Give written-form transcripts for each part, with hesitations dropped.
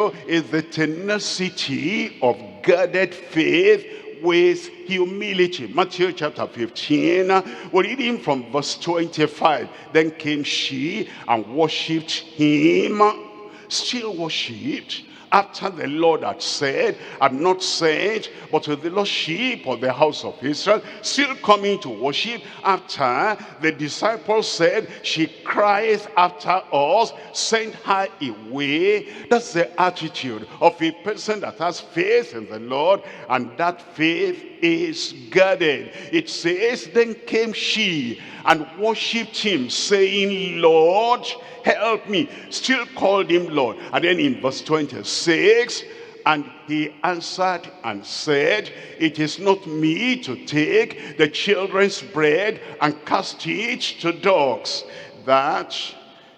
attitude is the tenacity of guarded faith with humility. Matthew chapter 15, we're reading from verse 25. Then came she and worshipped him, still worshipped, after the Lord had said, "I'm not sent but to the lost sheep of the house of Israel," still coming to worship after the disciples said, "She cries after us, send her away." That's the attitude of a person that has faith in the Lord, and that faith is guarded. It says, then came she and worshipped him, saying, "Lord, help me." Still called him Lord. And then in verse 26, and he answered and said, "It is not me to take the children's bread and cast it to dogs." That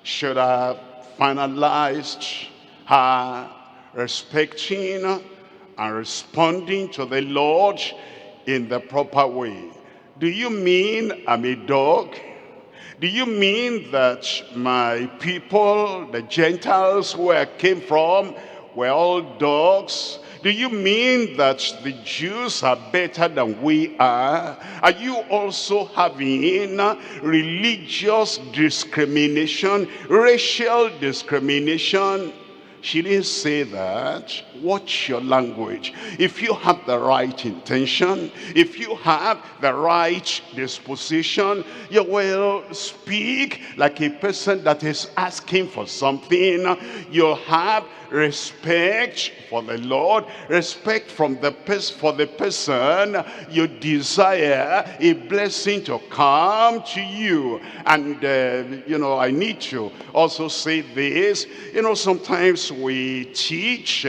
should have finalized her respecting and responding to the Lord in the proper way. Do you mean I'm a dog? Do you mean that my people, the Gentiles where I came from, were all dogs? Do you mean that the Jews are better than we are? Are you also having religious discrimination, racial discrimination? She didn't say that. Watch your language. If you have the right intention, if you have the right disposition, you will speak like a person that is asking for something. You'll have respect for the Lord, respect for the person you desire a blessing to come to you. And I need to also say this. Sometimes we teach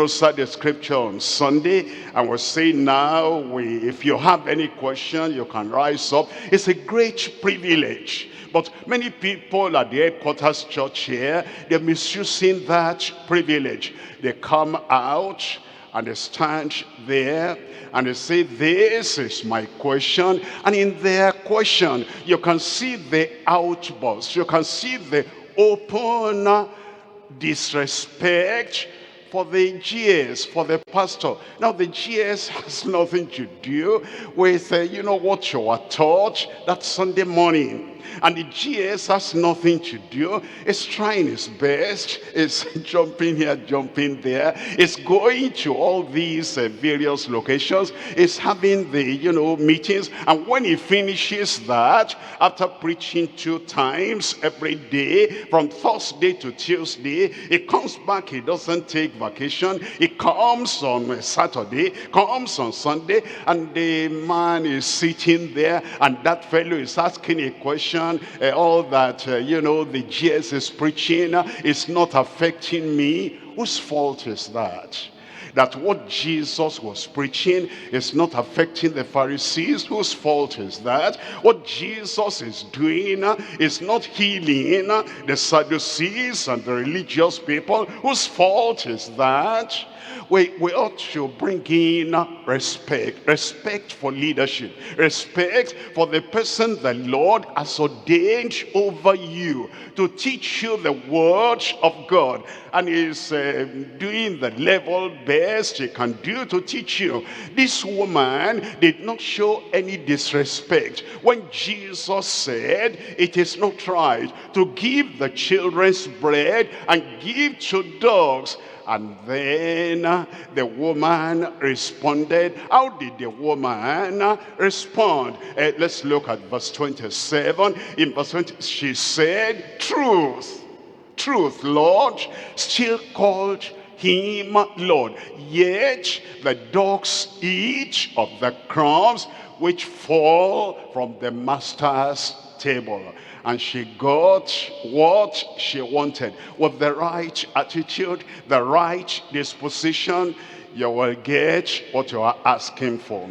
Sunday scripture on Sunday, and we say now, if you have any question, you can rise up. It's a great privilege. But many people at the headquarters church here, they're misusing that privilege. They come out and they stand there and they say, "This is my question." And in their question, you can see the outburst. You can see the open disrespect for the GS, for the pastor. Now the GS has nothing to do with what you were taught that Sunday morning. And the GS has nothing to do. It's trying its best. It's jumping here, jumping there. It's going to all these various locations. It's having the meetings. And when he finishes that, after preaching 2 times every day, from Thursday to Tuesday, he comes back. He doesn't take vacation. He comes on Saturday, comes on Sunday, and the man is sitting there, and that fellow is asking a question. All that the GS is preaching is not affecting me. Whose fault is that? That what Jesus was preaching is not affecting the Pharisees? Whose fault is that? What Jesus is doing is not healing the Sadducees and the religious people? Whose fault is that? We ought to bring in respect for leadership, respect for the person the Lord has ordained over you to teach you the word of God, and is doing the level best he can do to teach you. This woman did not show any disrespect when Jesus said it is not right to give the children's bread and give to dogs. And then the woman responded. How did the woman respond? Let's look at verse 27. In verse 20, she said, "Truth, truth, Lord," still called him Lord. "Yet the dogs eat of the crumbs which fall from the master's table." And she got what she wanted. With the right attitude, the right disposition, you will get what you are asking for.